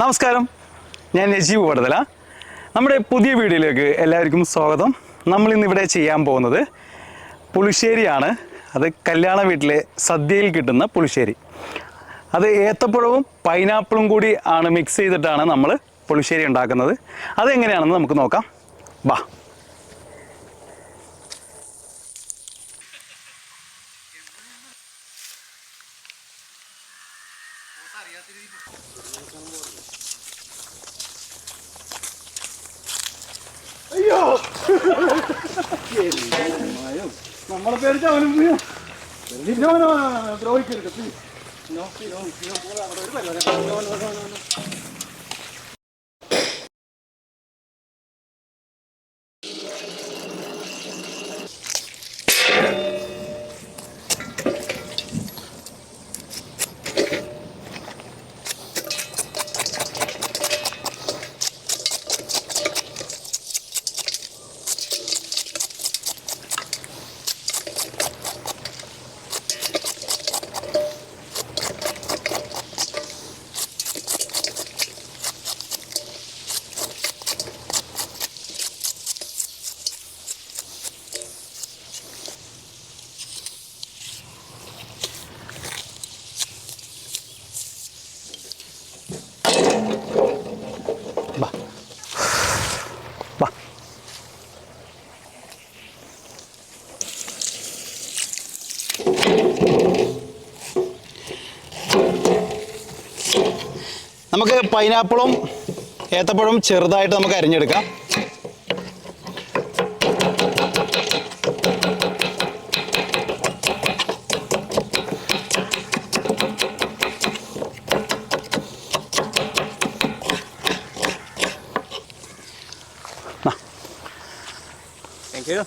നമസ്കാരം, ഞാൻ നജീബ് വടുതല. നമ്മുടെ പുതിയ വീഡിയോയിലേക്ക് എല്ലാവർക്കും സ്വാഗതം. നമ്മളിന്നിവിടെ ചെയ്യാൻ പോകുന്നത് പുളിശ്ശേരിയാണ്. അത് കല്യാണ വീട്ടിലെ സദ്യയിൽ കിട്ടുന്ന പുളിശ്ശേരി. അത് ഏത്തപ്പഴവും പൈനാപ്പിളും കൂടി ആണ് മിക്സ് ചെയ്തിട്ടാണ് നമ്മൾ പുളിശ്ശേരി ഉണ്ടാക്കുന്നത്. അതെങ്ങനെയാണെന്ന് നമുക്ക് നോക്കാം. ബാ. അയ്യോ, നമ്മളെ പേര് ദ്രോഹിക്കരുത്. നമുക്ക് പൈനാപ്പിളും ഏത്തപ്പഴവും ചെറുതായിട്ട് നമുക്ക് അരിഞ്ഞെടുക്കാം. Thank you.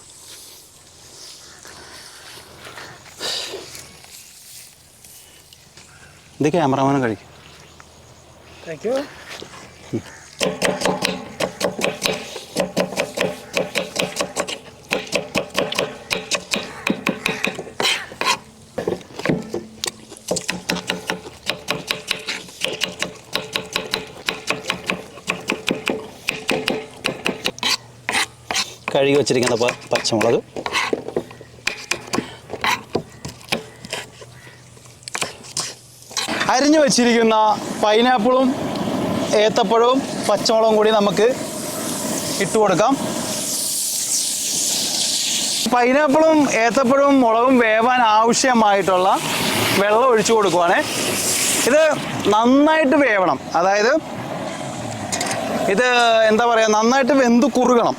ഇത് ക്യാമറമാനും കഴിക്കും. Thank you. കഴുകി വച്ചിരിക്കുന്ന പച്ചമുളക്, അരിഞ്ഞു വച്ചിരിക്കുന്ന പൈനാപ്പിളും ഏത്തപ്പഴവും പച്ചമുളകും കൂടി നമുക്ക് ഇട്ട് കൊടുക്കാം. പൈനാപ്പിളും ഏത്തപ്പഴവും മുളകും വേവാൻ ആവശ്യമായിട്ടുള്ള വെള്ളം ഒഴിച്ചു കൊടുക്കുവാണ്. ഇത് നന്നായിട്ട് വേവണം, അതായത് ഇത് എന്താ പറയുക, നന്നായിട്ട് വെന്ത് കുറുകണം.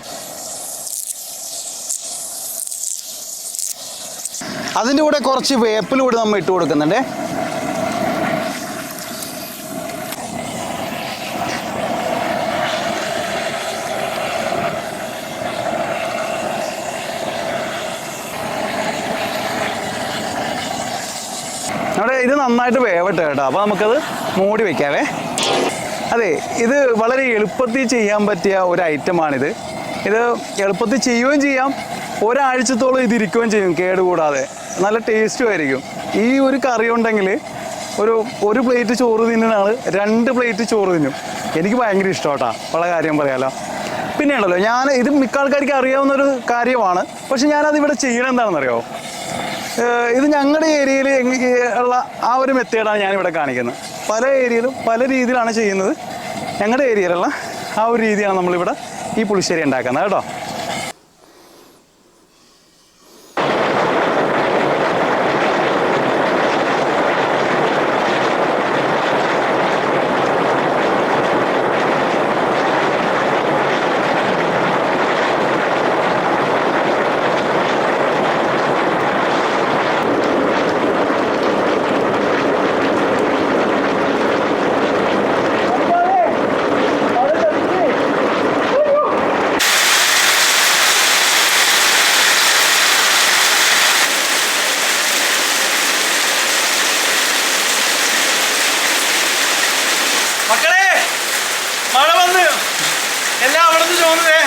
അതിൻ്റെ കൂടെ കുറച്ച് വേപ്പിലൂടെ നമ്മൾ ഇട്ട് കൊടുക്കുന്നുണ്ട്. അവിടെ ഇത് നന്നായിട്ട് വേവട്ടെ കേട്ടോ. അപ്പോൾ നമുക്കത് മൂടി വയ്ക്കാവേ. അതെ, ഇത് വളരെ എളുപ്പത്തിൽ ചെയ്യാൻ പറ്റിയ ഒരു ഐറ്റമാണിത്. ഇത് എളുപ്പത്തിൽ ചെയ്യുകയും ചെയ്യാം, ഒരാഴ്ചത്തോളം ഇതിരിക്കുകയും ചെയ്യും കേടുകൂടാതെ. നല്ല ടേസ്റ്റും ആയിരിക്കും. ഈ ഒരു കറി ഉണ്ടെങ്കിൽ ഒരു പ്ലേറ്റ് ചോറ് തിന്നുന്ന ആൾ 2 പ്ലേറ്റ് ചോറ് തിന്നും. എനിക്ക് ഭയങ്കര ഇഷ്ടമാട്ടാ, ഉള്ള കാര്യം പറയാമല്ലോ. പിന്നെയാണല്ലോ, ഞാൻ ഇത് മിക്ക ആൾക്കാർക്ക് അറിയാവുന്നൊരു കാര്യമാണ്, പക്ഷെ ഞാനത് ഇവിടെ ചെയ്യണം എന്താണെന്നറിയാമോ? ഇത് ഞങ്ങളുടെ ഏരിയയിൽ ഉള്ള ആ ഒരു മെത്തേഡാണ് ഞാനിവിടെ കാണിക്കുന്നത്. പല ഏരിയയിലും പല രീതിയിലാണ് ചെയ്യുന്നത്. ഞങ്ങളുടെ ഏരിയയിലുള്ള ആ ഒരു രീതിയാണ് നമ്മളിവിടെ ഈ പുളിശ്ശേരി ഉണ്ടാക്കുന്നത് കേട്ടോ. മക്കളെ, മഴ വന്ന് എല്ലാം അവിടെ നിന്ന് ചോന്നതേ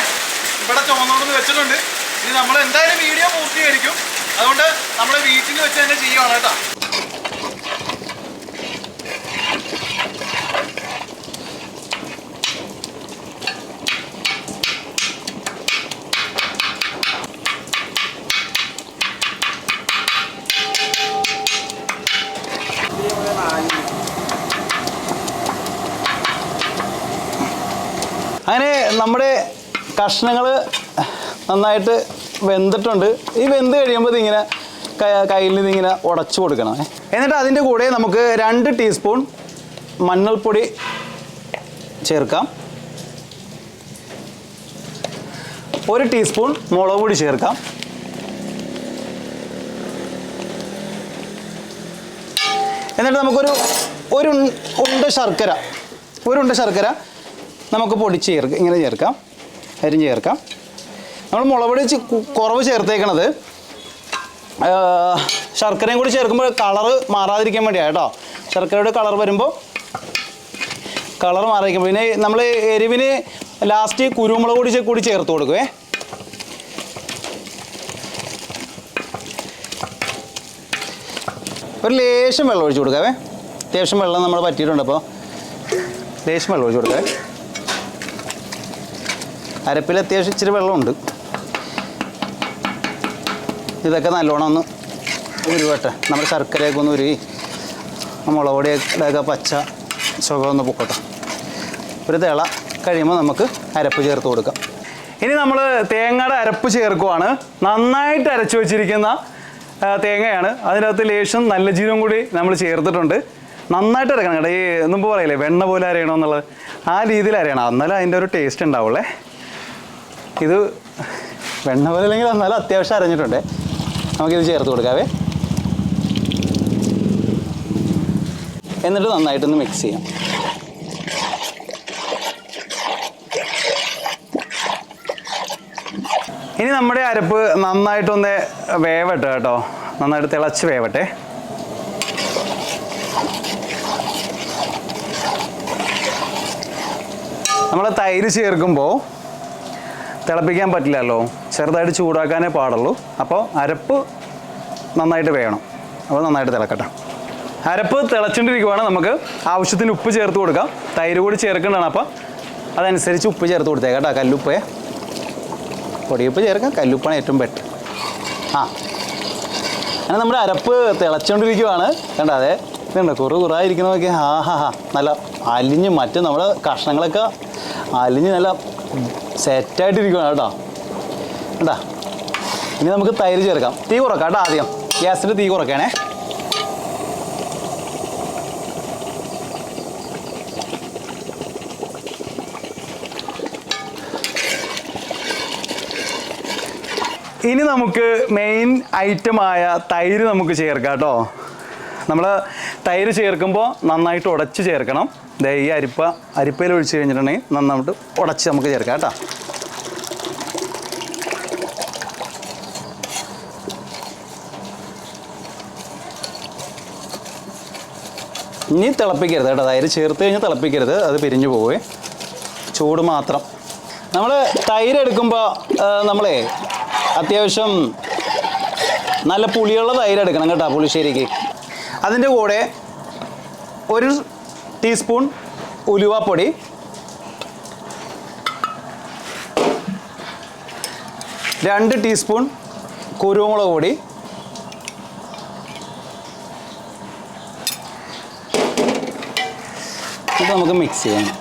ഇവിടെ ചോന്നോണ്ടെന്ന് വെച്ചിട്ടുണ്ട്. ഇനി നമ്മൾ എന്തായാലും വീഡിയോ പൂർത്തീകരിക്കും. അതുകൊണ്ട് നമ്മൾ വീട്ടിൽ വെച്ച് തന്നെ ചെയ്യുവാണ് കേട്ടോ. അങ്ങനെ നമ്മുടെ കഷ്ണങ്ങൾ നന്നായിട്ട് വെന്തിട്ടുണ്ട്. ഈ വെന്ത് കഴിയുമ്പോൾ ഇതിങ്ങനെ കയ്യിൽ നിന്ന് ഇങ്ങനെ ഉടച്ചു കൊടുക്കണം. എന്നിട്ട് അതിൻ്റെ കൂടെ നമുക്ക് 2 ടീസ്പൂൺ മഞ്ഞൾപ്പൊടി ചേർക്കാം, 1 ടീസ്പൂൺ മുളക് പൊടി ചേർക്കാം, എന്നിട്ട് നമുക്കൊരു ഉണ്ട ശർക്കര നമുക്ക് പൊടിച്ച് ഇങ്ങനെ ചേർക്കാം, അരിഞ്ഞ് ചേർക്കാം. നമ്മൾ മുളക് പൊടി കുറവ് ചേർത്തേക്കണത് ശർക്കരയും കൂടി ചേർക്കുമ്പോൾ കളറ് മാറാതിരിക്കാൻ വേണ്ടിയാണ് കേട്ടോ. ശർക്കരയുടെ കളർ വരുമ്പോൾ കളർ മാറിയിരിക്കും. പിന്നെ നമ്മൾ എരിവിന് ലാസ്റ്റ് കുരുമുളക് പൊടി കൂടി ചേർത്ത് കൊടുക്കുവേ. ഒരു ലേശം വെള്ളം ഒഴിച്ച് കൊടുക്കാവേ. അത്യാവശ്യം വെള്ളം നമ്മൾ പറ്റിയിട്ടുണ്ട്. അപ്പോൾ ലേശം വെള്ളം ഒഴിച്ച് കൊടുക്കാവേ. അരപ്പിൽ അത്യാവശ്യം ഇച്ചിരി വെള്ളമുണ്ട്. ഇതൊക്കെ നല്ലോണം ഒന്ന് ഉരുവട്ടെ. നമ്മുടെ ശർക്കരയൊക്കെ ഒന്ന് ഉരുവി മുളക് പൊടിയൊക്കെ പച്ച സുഖം ഒന്ന് പൊക്കോട്ടെ. ഒരു തിള കഴിയുമ്പോൾ നമുക്ക് അരപ്പ് ചേർത്ത് കൊടുക്കാം. ഇനി നമ്മൾ തേങ്ങയുടെ അരപ്പ് ചേർക്കുവാണ്. നന്നായിട്ട് അരച്ചു വെച്ചിരിക്കുന്ന തേങ്ങയാണ്. അതിനകത്ത് ലേശം നല്ല ജീരകം കൂടി നമ്മൾ ചേർത്തിട്ടുണ്ട്. നന്നായിട്ട് അരക്കണം കേട്ടോ. ഈ മുമ്പ് പറയില്ലേ വെണ്ണ പോലെ അരയണമെന്നുള്ളത്, ആ രീതിയിൽ അരയണം. എന്നാലും അതിൻ്റെ ഒരു ടേസ്റ്റ് ഉണ്ടാവുള്ളേ. ഇത് വെണ്ണ പോലെ അല്ലെങ്കിൽ എന്നാലും അത്യാവശ്യം അരഞ്ഞിട്ടുണ്ട്. നമുക്കിത് ചേർത്ത് കൊടുക്കാവേ. എന്നിട്ട് നന്നായിട്ടൊന്ന് മിക്സ് ചെയ്യാം. ഇനി നമ്മുടെ അരപ്പ് നന്നായിട്ടൊന്ന് വേവട്ടെ കേട്ടോ. നന്നായിട്ട് തിളച്ച് വേവട്ടെ. നമ്മൾ തൈര് ചേർക്കുമ്പോൾ തിളപ്പിക്കാൻ പറ്റില്ലല്ലോ, ചെറുതായിട്ട് ചൂടാക്കാനേ പാടുള്ളൂ. അപ്പോൾ അരപ്പ് നന്നായിട്ട് വേണം. അപ്പോൾ നന്നായിട്ട് തിളക്കട്ടെ. അരപ്പ് തിളച്ചുകൊണ്ടിരിക്കുവാണ്. നമുക്ക് ആവശ്യത്തിന് ഉപ്പ് ചേർത്ത് കൊടുക്കാം. തൈര് കൂടി ചേർക്കേണ്ടതാണ്. അപ്പോൾ അതനുസരിച്ച് ഉപ്പ് ചേർത്ത് കൊടുത്തേക്കാം കേട്ടോ. കല്ലുപ്പേ, പൊടിയുപ്പ് ചേർക്കാം. കല്ലുപ്പാണ് ഏറ്റവും ബെറ്റർ. അങ്ങനെ നമ്മുടെ അരപ്പ് തിളച്ചുകൊണ്ടിരിക്കുവാണ്. കണ്ടോ, അതെ ഇതുണ്ട് കുറായിരിക്കണമൊക്കെ. നല്ല അലിഞ്ഞ് മറ്റ് നമ്മൾ കഷ്ണങ്ങളൊക്കെ അലിഞ്ഞ് നല്ല സെറ്റായിട്ടിരിക്കുകയാണ് കേട്ടോ. കേട്ടാ, ഇനി നമുക്ക് തൈര് ചേർക്കാം. തീ കുറക്കാം കേട്ടോ. ആദ്യം ഗ്യാസിൻ്റെ തീ കുറയ്ക്കണേ. ഇനി നമുക്ക് മെയിൻ ഐറ്റമായ തൈര് നമുക്ക് ചേർക്കാം കേട്ടോ. നമ്മൾ തൈര് ചേർക്കുമ്പോൾ നന്നായിട്ട് ഉടച്ച് ചേർക്കണം. ഈ അരിപ്പയിൽ ഒഴിച്ച് കഴിഞ്ഞിട്ടുണ്ടെങ്കിൽ നന്നായിട്ട് ഉടച്ച് നമുക്ക് ചേർക്കാം കേട്ടോ. ഇനി തിളപ്പിക്കരുത് കേട്ടോ. തൈര് ചേർത്ത് കഴിഞ്ഞാൽ തിളപ്പിക്കരുത്, അത് പിരിഞ്ഞു പോവേ. ചൂട് മാത്രം. നമ്മൾ തൈര് എടുക്കുമ്പോൾ നമ്മളെ അത്യാവശ്യം നല്ല പുളിയുള്ള തൈര് എടുക്കണം കേട്ടോ പുളിശ്ശേരിക്ക്. അതിൻ്റെ കൂടെ 1 ടീസ്പൂൺ ഉലുവാപ്പൊടി, 2 ടീസ്പൂൺ കുരുമുളക് പൊടി, ഇത് നമുക്ക് മിക്സ് ചെയ്യണം.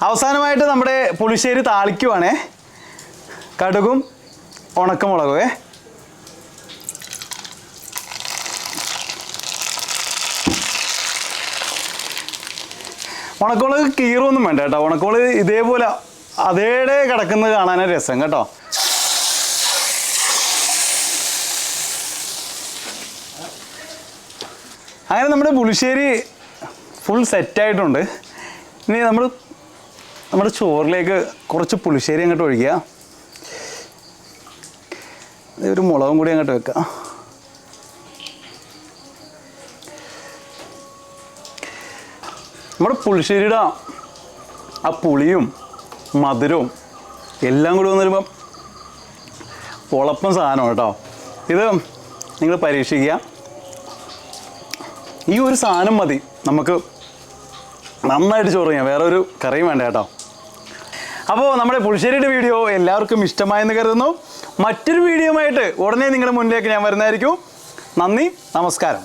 അവസാനമായിട്ട് നമ്മുടെ പുളിശ്ശേരി താളിക്കുവാണേ. കടുകും ഉണക്കമുളകുവേ. ഉണക്കമുളക് കീറൊന്നും വേണ്ട കേട്ടോ. ഉണക്കമുളക് ഇതേപോലെ അതേടെ കിടക്കുന്നത് കാണാനൊരു രസം കേട്ടോ. അങ്ങനെ നമ്മുടെ പുളിശ്ശേരി ഫുൾ സെറ്റായിട്ടുണ്ട്. ഇനി നമ്മുടെ ചോറിലേക്ക് കുറച്ച് പുളിശ്ശേരി അങ്ങോട്ട് ഒഴിക്കുക. ഒരു മുളകും കൂടി അങ്ങോട്ട് വെക്കുക. നമ്മുടെ പുളിശ്ശേരിയുടെ ആ പുളിയും മധുരവും എല്ലാം കൂടി വന്ന് വരുമ്പം പൊളപ്പം സാധനം കേട്ടോ. ഇത് നിങ്ങൾ പരീക്ഷിക്കുക. ഈ ഒരു സാധനം മതി നമുക്ക് നന്നായിട്ട് ചോറ് ചെയ്യാം. വേറെ ഒരു കറിയും വേണ്ട കേട്ടോ. അപ്പോൾ നമ്മുടെ പുളിശ്ശേരിയുടെ വീഡിയോ എല്ലാവർക്കും ഇഷ്ടമായെന്ന് കരുതുന്നു. മറ്റൊരു വീഡിയോ ആയിട്ട് ഉടനെ നിങ്ങളുടെ മുന്നിലേക്ക് ഞാൻ വരുന്നതായിരിക്കും. നന്ദി, നമസ്കാരം.